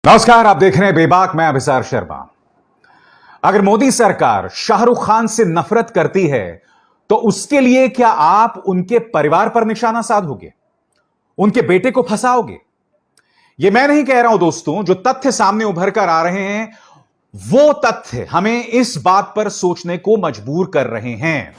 नमस्कार, आप देख रहे हैं बेबाक। मैं अभिसार शर्मा। अगर मोदी सरकार शाहरुख खान से नफरत करती है तो उसके लिए क्या आप उनके परिवार पर निशाना साधोगे, उनके बेटे को फंसाओगे? यह मैं नहीं कह रहा हूं दोस्तों, जो तथ्य सामने उभर कर आ रहे हैं वो तथ्य हमें इस बात पर सोचने को मजबूर कर रहे हैं।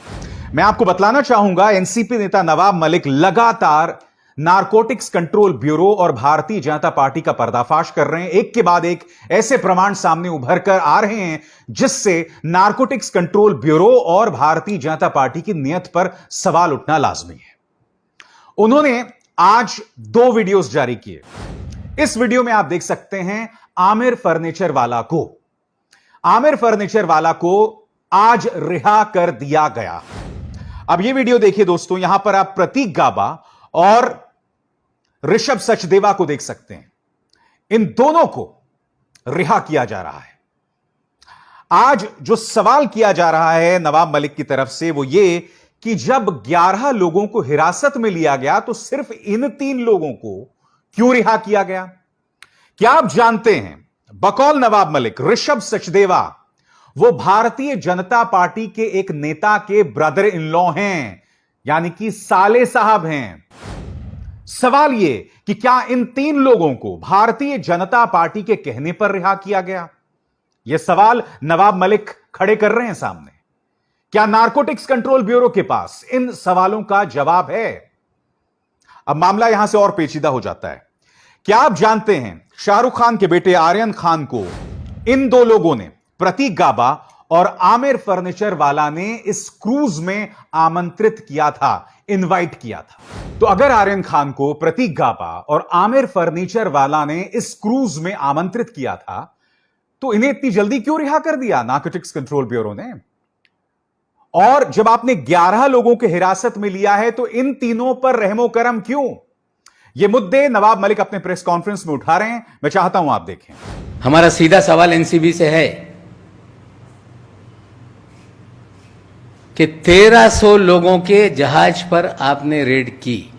मैं आपको बतलाना चाहूंगा, एनसीपी नेता नवाब मलिक लगातार नारकोटिक्स कंट्रोल ब्यूरो और भारतीय जनता पार्टी का पर्दाफाश कर रहे हैं। एक के बाद एक ऐसे प्रमाण सामने उभर कर आ रहे हैं जिससे नारकोटिक्स कंट्रोल ब्यूरो और भारतीय जनता पार्टी की नीयत पर सवाल उठना लाजमी है। उन्होंने आज 2 वीडियोस जारी किए। इस वीडियो में आप देख सकते हैं आमिर फर्नीचर वाला को आज रिहा कर दिया गया। अब यह वीडियो देखिए दोस्तों, यहां पर आप प्रतीक गाबा और ऋषभ सचदेवा को देख सकते हैं। इन दोनों को रिहा किया जा रहा है। आज जो सवाल किया जा रहा है नवाब मलिक की तरफ से वो ये कि जब 11 लोगों को हिरासत में लिया गया तो सिर्फ इन 3 लोगों को क्यों रिहा किया गया? क्या आप जानते हैं, बकौल नवाब मलिक ऋषभ सचदेवा वो भारतीय जनता पार्टी के एक नेता के ब्रदर इन लॉ हैं, यानी कि साले साहब हैं। सवाल यह कि क्या इन 3 लोगों को भारतीय जनता पार्टी के कहने पर रिहा किया गया? यह सवाल नवाब मलिक खड़े कर रहे हैं सामने। क्या नारकोटिक्स कंट्रोल ब्यूरो के पास इन सवालों का जवाब है? अब मामला यहां से और पेचीदा हो जाता है। क्या आप जानते हैं, शाहरुख खान के बेटे आर्यन खान को इन 2 लोगों ने, प्रतीक गाबा और आमिर फर्नीचर वाला ने, इस क्रूज में आमंत्रित किया था, इनवाइट किया था। तो अगर आर्यन खान को प्रतीक गाबा और आमिर फर्नीचर वाला ने इस क्रूज में आमंत्रित किया था तो इन्हें इतनी जल्दी क्यों रिहा कर दिया नारकोटिक्स कंट्रोल ब्यूरो ने? और जब आपने 11 लोगों के हिरासत में लिया है तो इन तीनों पर रहमो करम क्यों? ये मुद्दे नवाब मलिक अपने प्रेस कॉन्फ्रेंस में उठा रहे हैं। मैं चाहता हूं आप देखें। हमारा सीधा सवाल एनसीबी से है कि 1300 लोगों के जहाज पर आपने रेड की।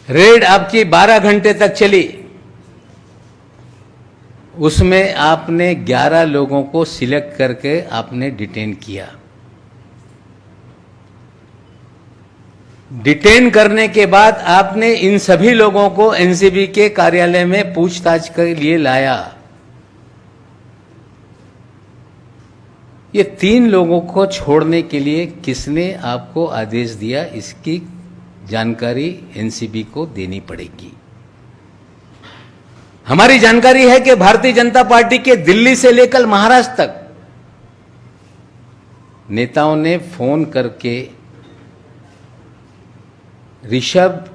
रेड आपकी 12 घंटे तक चली। उसमें आपने 11 लोगों को सिलेक्ट करके आपने डिटेन किया। डिटेन करने के बाद आपने इन सभी लोगों को एनसीबी के कार्यालय में पूछताछ के लिए लाया। ये 3 लोगों को छोड़ने के लिए किसने आपको आदेश दिया, इसकी जानकारी एनसीबी को देनी पड़ेगी। हमारी जानकारी है कि भारतीय जनता पार्टी के दिल्ली से लेकर महाराष्ट्र तक नेताओं ने फोन करके ऋषभ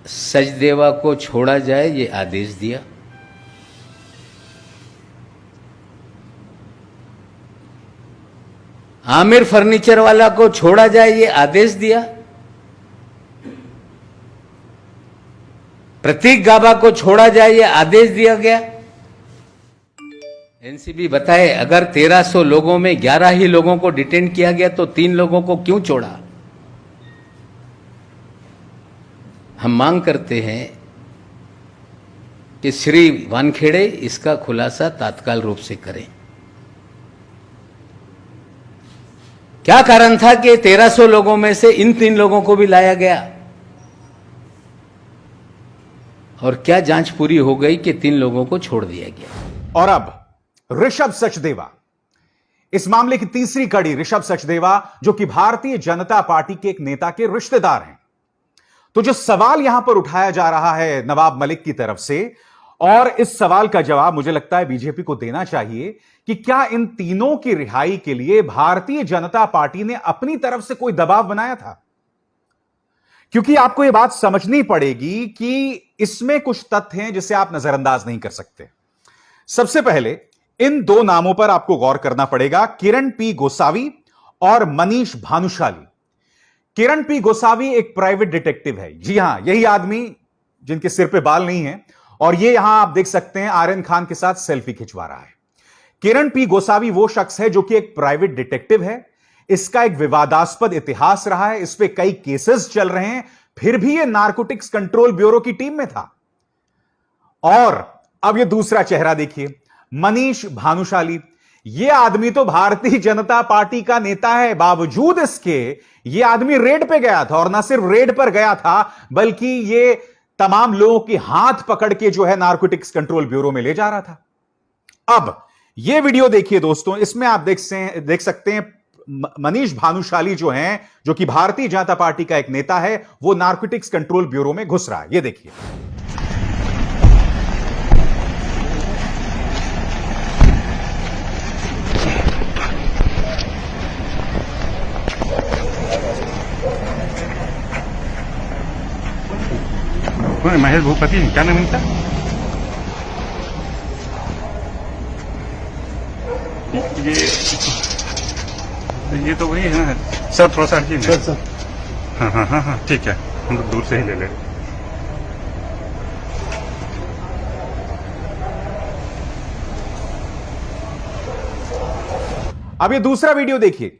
सचदेवा को छोड़ा जाए ये आदेश दिया। आमिर फर्नीचर वाला को छोड़ा जाए ये आदेश दिया। प्रतीक गाबा को छोड़ा जाए ये आदेश दिया गया। एनसीबी बताए, अगर 1300 लोगों में 11 ही लोगों को डिटेन किया गया तो 3 लोगों को क्यों छोड़ा? हम मांग करते हैं कि श्री वानखेड़े इसका खुलासा तत्काल रूप से करें। क्या कारण था कि 1300 लोगों में से इन 3 लोगों को भी लाया गया? और क्या जांच पूरी हो गई कि 3 लोगों को छोड़ दिया गया? और अब ऋषभ सचदेवा, इस मामले की तीसरी कड़ी। ऋषभ सचदेवा जो कि भारतीय जनता पार्टी के एक नेता के रिश्तेदार हैं। तो जो सवाल यहां पर उठाया जा रहा है नवाब मलिक की तरफ से, और इस सवाल का जवाब मुझे लगता है बीजेपी को देना चाहिए कि क्या इन तीनों की रिहाई के लिए भारतीय जनता पार्टी ने अपनी तरफ से कोई दबाव बनाया था? क्योंकि आपको यह बात समझनी पड़ेगी कि इसमें कुछ तथ्य हैं जिसे आप नजरअंदाज नहीं कर सकते। सबसे पहले इन 2 नामों पर आपको गौर करना पड़ेगा, किरण पी गोसावी और मनीष भानुशाली। किरण पी गोसावी एक प्राइवेट डिटेक्टिव है। जी हां, यही आदमी जिनके सिर पे बाल नहीं है, और ये यहां आप देख सकते हैं आर्यन खान के साथ सेल्फी खिंचवा रहा है। किरण पी गोसावी वो शख्स है जो कि एक प्राइवेट डिटेक्टिव है। इसका एक विवादास्पद इतिहास रहा है, इस पे कई केसेस चल रहे हैं। फिर भी यह नारकोटिक्स कंट्रोल ब्यूरो की टीम में था। और अब यह दूसरा चेहरा देखिए, मनीष भानुशाली। यह आदमी तो भारतीय जनता पार्टी का नेता है, बावजूद इसके यह आदमी रेड पे गया था, और ना सिर्फ रेड पर गया था बल्कि यह तमाम लोगों के हाथ पकड़ के जो है नारकोटिक्स कंट्रोल ब्यूरो में ले जा रहा था। अब यह वीडियो देखिए दोस्तों, इसमें आप देख सकते हैं मनीष भानुशाली जो हैं, जो कि भारतीय जनता पार्टी का एक नेता है, वो नारकोटिक्स कंट्रोल ब्यूरो में घुस रहा है। यह देखिए। महेश भूपति, क्या नाम इनका? ये तो वही है ना सर, थोड़ा सा हटिए सर। हाँ हाँ हाँ हाँ ठीक है, हम लोग दूर से ही ले ले। अब ये दूसरा वीडियो देखिए,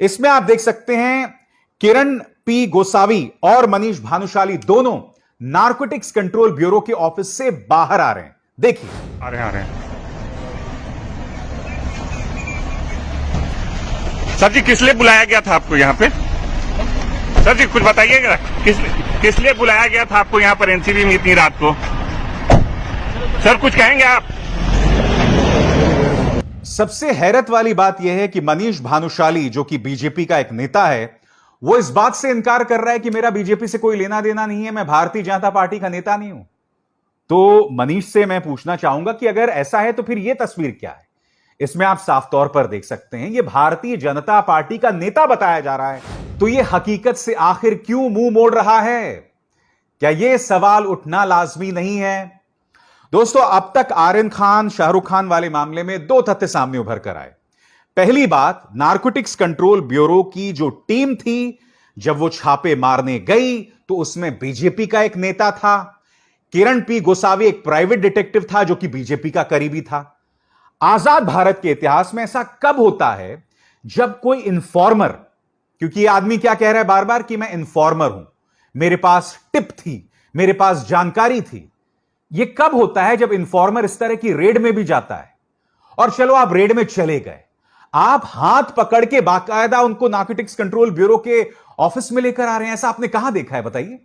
इसमें आप देख सकते हैं किरण पी गोसावी और मनीष भानुशाली दोनों नारकोटिक्स कंट्रोल ब्यूरो के ऑफिस से बाहर आ रहे हैं। देखिए। आ रहे हैं। सर जी, किस लिए बुलाया गया था आपको यहाँ पे? सर जी कुछ बताइएगा, किस लिए बुलाया गया था आपको यहाँ पर एनसीबी में इतनी रात को? सर कुछ कहेंगे आप? सबसे हैरत वाली बात यह है कि मनीष भानुशाली, जो कि बीजेपी का एक नेता है, वो इस बात से इनकार कर रहा है कि मेरा बीजेपी से कोई लेना देना नहीं है, मैं भारतीय जनता पार्टी का नेता नहीं हूं। तो मनीष से मैं पूछना चाहूंगा कि अगर ऐसा है तो फिर यह तस्वीर क्या है? इसमें आप साफ तौर पर देख सकते हैं यह भारतीय जनता पार्टी का नेता बताया जा रहा है। तो यह हकीकत से आखिर क्यों मुंह मोड़ रहा है? क्या यह सवाल उठना लाजमी नहीं है? दोस्तों, अब तक आर्यन खान, शाहरुख खान वाले मामले में दो तथ्य सामने उभर कर आए। पहली बात, नारकोटिक्स कंट्रोल ब्यूरो की जो टीम थी, जब वो छापे मारने गई तो उसमें बीजेपी का एक नेता था। किरण पी गोसावी एक प्राइवेट डिटेक्टिव था जो कि बीजेपी का करीबी था। आजाद भारत के इतिहास में ऐसा कब होता है जब कोई इन्फॉर्मर, क्योंकि ये आदमी क्या कह रहा है बार बार कि मैं इन्फॉर्मर हूं, मेरे पास टिप थी, मेरे पास जानकारी थी। यह कब होता है? जब इन्फॉर्मर इस तरह की रेड में भी जाता है। और चलो आप रेड में चले गए, आप हाथ पकड़ के बाकायदा उनको नारकोटिक्स कंट्रोल ब्यूरो के ऑफिस में लेकर आ रहे हैं। ऐसा आपने कहां देखा है बताइए?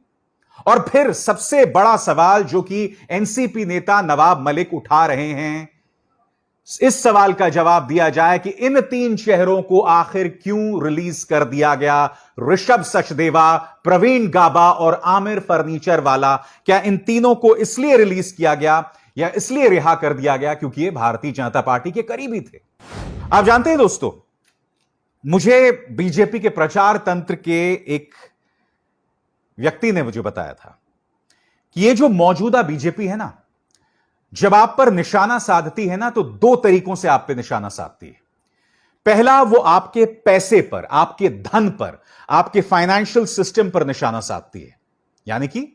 और फिर सबसे बड़ा सवाल जो कि एनसीपी नेता नवाब मलिक उठा रहे हैं, इस सवाल का जवाब दिया जाए कि इन तीन चेहरों को आखिर क्यों रिलीज कर दिया गया? ऋषभ सचदेवा, प्रवीण गाबा और आमिर फर्नीचर वाला, क्या इन तीनों को इसलिए रिलीज किया गया या इसलिए रिहा कर दिया गया क्योंकि ये भारतीय जनता पार्टी के करीबी थे? आप जानते हैं दोस्तों, मुझे बीजेपी के प्रचार तंत्र के एक व्यक्ति ने मुझे बताया था कि ये जो मौजूदा बीजेपी है ना, जब आप पर निशाना साधती है ना, तो दो तरीकों से आप पे निशाना साधती है। पहला, वो आपके पैसे पर, आपके धन पर, आपके फाइनेंशियल सिस्टम पर निशाना साधती है, यानी कि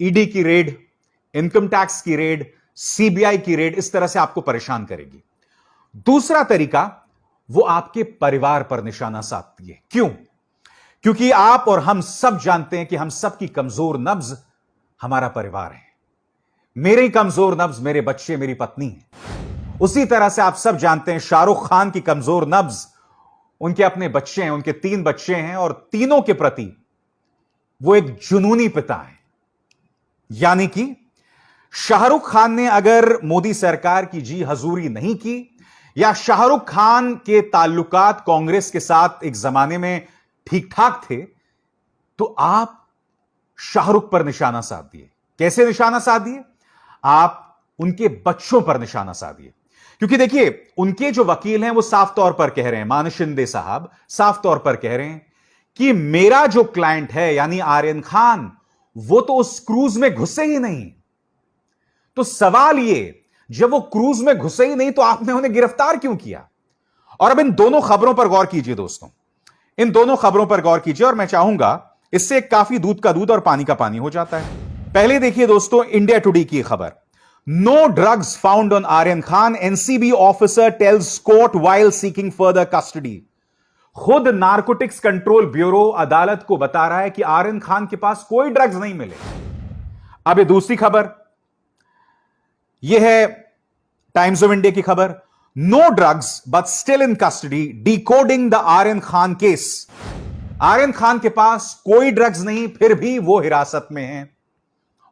ईडी की रेड, इनकम टैक्स की रेड, सीबीआई की रेड, इस तरह से आपको परेशान करेगी। दूसरा तरीका, वो आपके परिवार पर निशाना साधती है। क्यों? क्योंकि आप और हम सब जानते हैं कि हम सब की कमजोर नब्ज हमारा परिवार है। मेरी कमजोर नब्ज मेरे बच्चे, मेरी पत्नी है। उसी तरह से आप सब जानते हैं शाहरुख खान की कमजोर नब्ज उनके अपने बच्चे हैं, उनके 3 बच्चे हैं, और तीनों के प्रति वो एक जुनूनी पिता है। यानी कि शाहरुख खान ने अगर मोदी सरकार की जी हजूरी नहीं की, या शाहरुख खान के ताल्लुकात कांग्रेस के साथ एक जमाने में ठीक ठाक थे, तो आप शाहरुख पर निशाना साध दिए। कैसे निशाना साध दिए? आप उनके बच्चों पर निशाना साधिए। क्योंकि देखिए, उनके जो वकील हैं वो साफ तौर पर कह रहे हैं, मानस शिंदे साहब साफ तौर पर कह रहे हैं कि मेरा जो क्लाइंट है यानी आर्यन खान, वो तो उस क्रूज में घुसे ही नहीं। तो सवाल ये, जब वो क्रूज में घुसे ही नहीं तो आपने उन्हें गिरफ्तार क्यों किया? और अब इन दोनों खबरों पर गौर कीजिए दोस्तों, इन दोनों खबरों पर गौर कीजिए, और मैं चाहूंगा इससे काफी दूध का दूध और पानी का पानी हो जाता है। पहले देखिए दोस्तों, इंडिया टुडे की खबर, no drugs found on Aryan Khan, NCB officer tells court while seeking further custody. खुद नारकोटिक्स कंट्रोल ब्यूरो अदालत को बता रहा है कि आर्यन खान के पास कोई ड्रग्स नहीं मिले। अब ये दूसरी खबर, यह है टाइम्स ऑफ इंडिया की खबर, no drugs but still in custody, decoding the Aryan Khan case. Aryan Khan के पास कोई ड्रग्स नहीं, फिर भी वो हिरासत में हैं,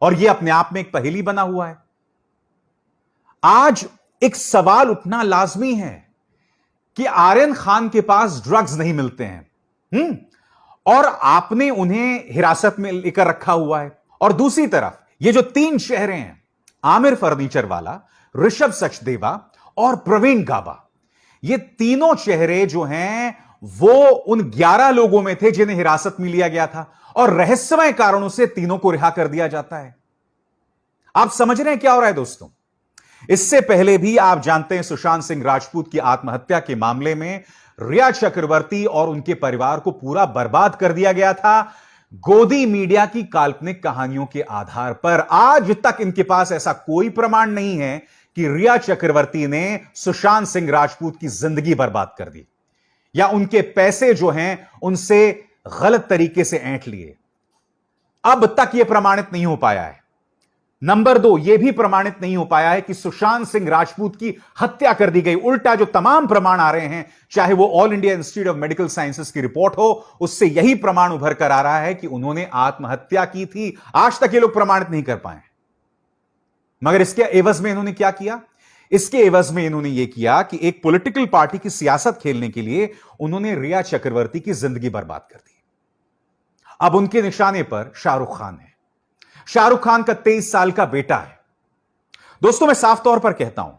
और यह अपने आप में एक पहेली बना हुआ है। आज एक सवाल उठना लाजमी है कि आर्यन खान के पास ड्रग्स नहीं मिलते हैं, और आपने उन्हें हिरासत में लेकर रखा हुआ है। और दूसरी तरफ ये जो 3 चेहरे हैं, आमिर फर्नीचर वाला, ऋषभ सचदेवा और प्रवीण गाबा, ये तीनों चेहरे जो हैं वो उन 11 लोगों में थे जिन्हें हिरासत में लिया गया था, और रहस्यमय कारणों से तीनों को रिहा कर दिया जाता है। आप समझ रहे हैं क्या हो रहा है दोस्तों? इससे पहले भी आप जानते हैं सुशांत सिंह राजपूत की आत्महत्या के मामले में रिया चक्रवर्ती और उनके परिवार को पूरा बर्बाद कर दिया गया था गोदी मीडिया की काल्पनिक कहानियों के आधार पर। आज तक इनके पास ऐसा कोई प्रमाण नहीं है कि रिया चक्रवर्ती ने सुशांत सिंह राजपूत की जिंदगी बर्बाद कर दी या उनके पैसे जो हैं उनसे गलत तरीके से ऐंठ लिए। अब तक यह प्रमाणित नहीं हो पाया है। नंबर 2, यह भी प्रमाणित नहीं हो पाया है कि सुशांत सिंह राजपूत की हत्या कर दी गई। उल्टा जो तमाम प्रमाण आ रहे हैं, चाहे वो all India institute of medical sciences की रिपोर्ट हो, उससे यही प्रमाण उभर कर आ रहा है कि उन्होंने आत्महत्या की थी। आज तक ये लोग प्रमाणित नहीं कर पाए। मगर इसके एवज में इन्होंने क्या किया? इसके एवज में इन्होंने यह किया कि एक पॉलिटिकल पार्टी की सियासत खेलने के लिए उन्होंने रिया चक्रवर्ती की जिंदगी बर्बाद कर दी। अब उनके निशाने पर शाहरुख खान है। शाहरुख खान का 23 साल का बेटा है। दोस्तों, मैं साफ तौर पर कहता हूं,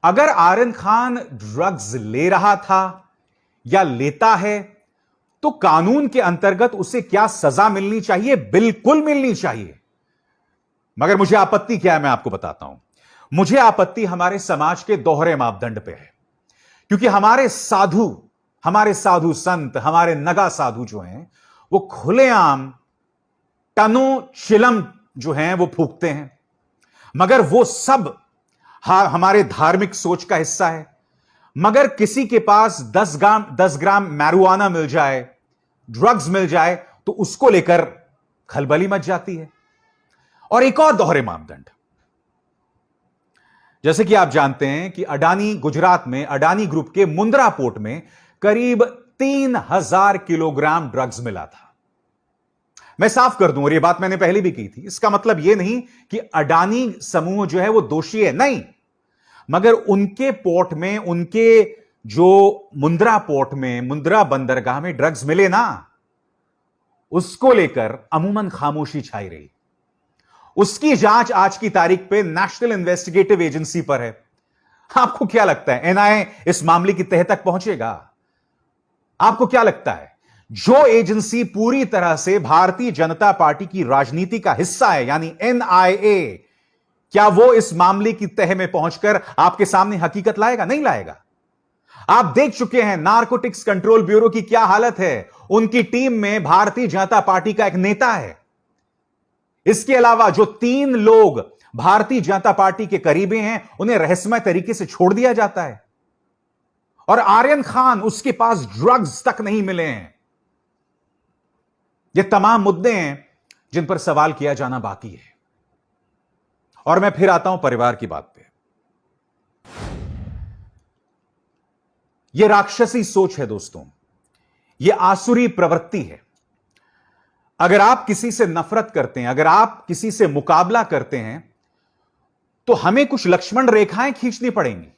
अगर आर्यन खान ड्रग्स ले रहा था या लेता है तो कानून के अंतर्गत उसे क्या सजा मिलनी चाहिए? बिल्कुल मिलनी चाहिए। मगर मुझे आपत्ति क्या है, मैं आपको बताता हूं। मुझे आपत्ति हमारे समाज के दोहरे मापदंड पे है, क्योंकि हमारे साधु संत, हमारे नगा साधु जो हैं वो खुलेआम टनों चिलम जो हैं वो फूकते हैं। मगर वो सब हमारे धार्मिक सोच का हिस्सा है। मगर किसी के पास 10 ग्राम मैरिजुआना मिल जाए, ड्रग्स मिल जाए, तो उसको लेकर खलबली मच जाती है। और एक और दोहरे मापदंड, जैसे कि आप जानते हैं कि अडानी, गुजरात में अडानी ग्रुप के मुंद्रा पोर्ट में करीब 3000 किलोग्राम ड्रग्स मिला था। मैं साफ कर दूं, और यह बात मैंने पहले भी की थी, इसका मतलब यह नहीं कि अडानी समूह जो है वो दोषी है, नहीं। मगर उनके पोर्ट में, उनके जो मुंद्रा पोर्ट में, मुंद्रा बंदरगाह में ड्रग्स मिले ना, उसको लेकर अमूमन खामोशी छाई रही। उसकी जांच आज की तारीख पे नेशनल इन्वेस्टिगेटिव एजेंसी पर है। आपको क्या लगता है एनआईए इस मामले की तह तक पहुंचेगा? आपको क्या लगता है जो एजेंसी पूरी तरह से भारतीय जनता पार्टी की राजनीति का हिस्सा है, यानी एनआईए, क्या वो इस मामले की तह में पहुंचकर आपके सामने हकीकत लाएगा? नहीं लाएगा। आप देख चुके हैं नारकोटिक्स कंट्रोल ब्यूरो की क्या हालत है। उनकी टीम में भारतीय जनता पार्टी का एक नेता है। इसके अलावा जो 3 लोग भारतीय जनता पार्टी के करीबी हैं, उन्हें रहस्यमय तरीके से छोड़ दिया जाता है। और आर्यन खान, उसके पास ड्रग्स तक नहीं मिले हैं। ये तमाम मुद्दे हैं जिन पर सवाल किया जाना बाकी है। और मैं फिर आता हूं परिवार की बात पे। यह राक्षसी सोच है दोस्तों, यह आसुरी प्रवृत्ति है। अगर आप किसी से नफरत करते हैं, अगर आप किसी से मुकाबला करते हैं, तो हमें कुछ लक्ष्मण रेखाएं खींचनी पड़ेंगी।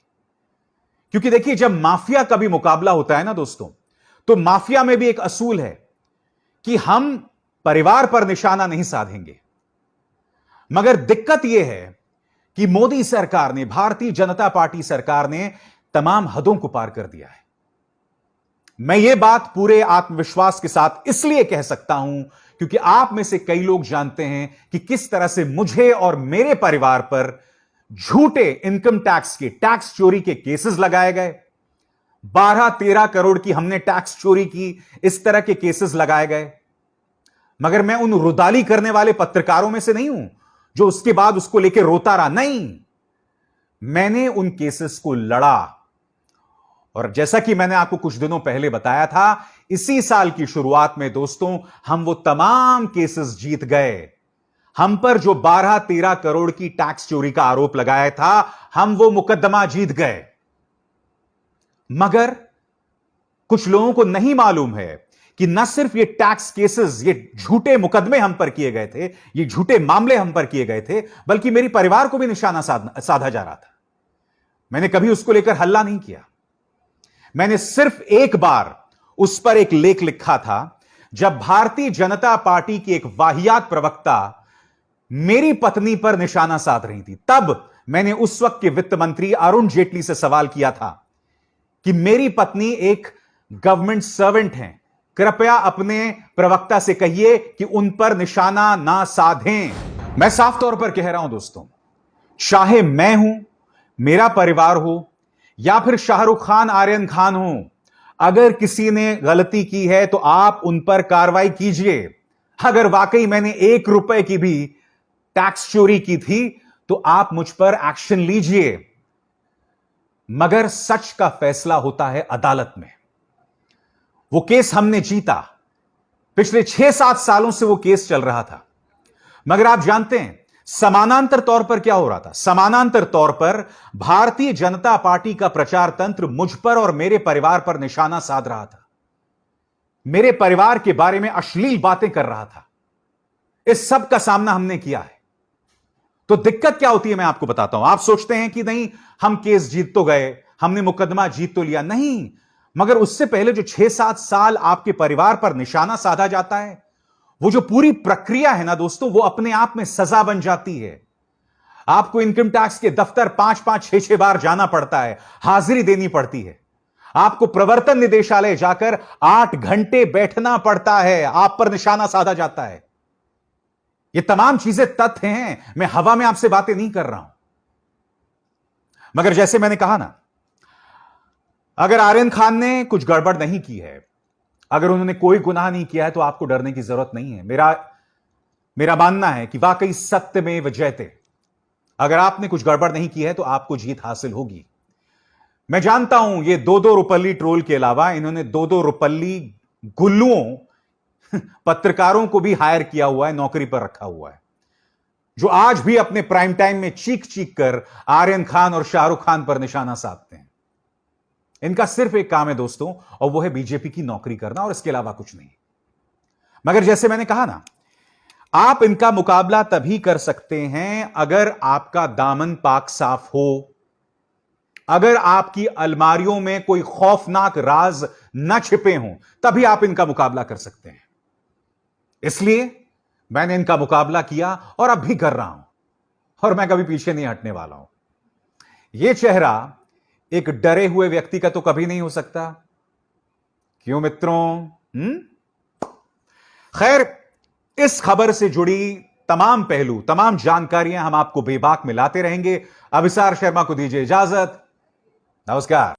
क्योंकि देखिए, जब माफिया का भी मुकाबला होता है ना दोस्तों, तो माफिया में भी एक असूल है कि हम परिवार पर निशाना नहीं साधेंगे। मगर दिक्कत यह है कि मोदी सरकार ने, भारतीय जनता पार्टी सरकार ने तमाम हदों को पार कर दिया है। मैं यह बात पूरे आत्मविश्वास के साथ इसलिए कह सकता हूं क्योंकि आप में से कई लोग जानते हैं कि किस तरह से मुझे और मेरे परिवार पर झूठे इनकम टैक्स के, टैक्स चोरी के केसेस लगाए गए। 12-13 करोड़ की हमने टैक्स चोरी की, इस तरह के केसेस लगाए गए। मगर मैं उन रुदाली करने वाले पत्रकारों में से नहीं हूं जो उसके बाद उसको लेकर रोता रहा। नहीं, मैंने उन केसेस को लड़ा और जैसा कि मैंने आपको कुछ दिनों पहले बताया था, इसी साल की शुरुआत में दोस्तों हम वो तमाम केसेस जीत गए। हम पर जो 12-13 करोड़ की टैक्स चोरी का आरोप लगाया था, हम वो मुकदमा जीत गए। मगर कुछ लोगों को नहीं मालूम है कि न सिर्फ ये टैक्स केसेस, ये झूठे मुकदमे हम पर किए गए थे, ये झूठे मामले हम पर किए गए थे, बल्कि मेरी परिवार को भी निशाना साधा जा रहा था। मैंने कभी उसको लेकर हल्ला नहीं किया। मैंने सिर्फ एक बार उस पर एक लेख लिखा था, जब भारतीय जनता पार्टी की एक वाहियात प्रवक्ता मेरी पत्नी पर निशाना साध रही थी। तब मैंने उस वक्त के वित्त मंत्री अरुण जेटली से सवाल किया था कि मेरी पत्नी एक गवर्नमेंट सर्वेंट हैं, कृपया अपने प्रवक्ता से कहिए कि उन पर निशाना ना साधें। मैं साफ तौर पर कह रहा हूं दोस्तों, चाहे मैं हूं, मेरा परिवार हो, या फिर शाहरुख खान, आर्यन खान हो, अगर किसी ने गलती की है तो आप उन पर कार्रवाई कीजिए। अगर वाकई मैंने 1 रुपए की भी टैक्स चोरी की थी तो आप मुझ पर एक्शन लीजिए। मगर सच का फैसला होता है अदालत में। वो केस हमने जीता। पिछले 6-7 सालों से वो केस चल रहा था। मगर आप जानते हैं समानांतर तौर पर क्या हो रहा था? समानांतर तौर पर भारतीय जनता पार्टी का प्रचार तंत्र मुझ पर और मेरे परिवार पर निशाना साध रहा था, मेरे परिवार के बारे में अश्लील बातें कर रहा था। इस सब का सामना हमने किया है। तो दिक्कत क्या होती है मैं आपको बताता हूं। आप सोचते हैं कि नहीं, हम केस जीत तो गए, हमने मुकदमा जीत तो लिया। नहीं, मगर उससे पहले जो 6-7 साल आपके परिवार पर निशाना साधा जाता है, वो जो पूरी प्रक्रिया है ना दोस्तों, वो अपने आप में सजा बन जाती है। आपको इनकम टैक्स के दफ्तर 5-5, 6-6 बार जाना पड़ता है, हाजिरी देनी पड़ती है। आपको प्रवर्तन निदेशालय जाकर 8 घंटे बैठना पड़ता है, आप पर निशाना साधा जाता है। ये तमाम चीजें तथ्य हैं, मैं हवा में आपसे बातें नहीं कर रहा हूं। मगर जैसे मैंने कहा ना, अगर आर्यन खान ने कुछ गड़बड़ नहीं की है, अगर उन्होंने कोई गुनाह नहीं किया है, तो आपको डरने की जरूरत नहीं है। मेरा मानना है कि वाकई सत्यमेव जयते। अगर आपने कुछ गड़बड़ नहीं की है तो आपको जीत हासिल होगी। मैं जानता हूं ये 2-2 रुपल्ली ट्रोल के अलावा इन्होंने 2-2 रुपल्ली गुल्लुओं पत्रकारों को भी हायर किया हुआ है, नौकरी पर रखा हुआ है, जो आज भी अपने प्राइम टाइम में चीख चीख कर आर्यन खान और शाहरुख खान पर निशाना साधते हैं। इनका सिर्फ एक काम है दोस्तों, और वो है बीजेपी की नौकरी करना, और इसके अलावा कुछ नहीं। मगर जैसे मैंने कहा ना, आप इनका मुकाबला तभी कर सकते हैं अगर आपका दामन पाक साफ हो, अगर आपकी अलमारियों में कोई खौफनाक राज न छिपे हों, तभी आप इनका मुकाबला कर सकते हैं। इसलिए मैंने इनका मुकाबला किया और अब भी कर रहा हूं, और मैं कभी पीछे नहीं हटने वाला हूं। यह चेहरा एक डरे हुए व्यक्ति का तो कभी नहीं हो सकता, क्यों मित्रों? खैर, इस खबर से जुड़ी तमाम पहलू, तमाम जानकारियां हम आपको बेबाक में लाते रहेंगे। अभिसार शर्मा को दीजिए इजाजत। नमस्कार।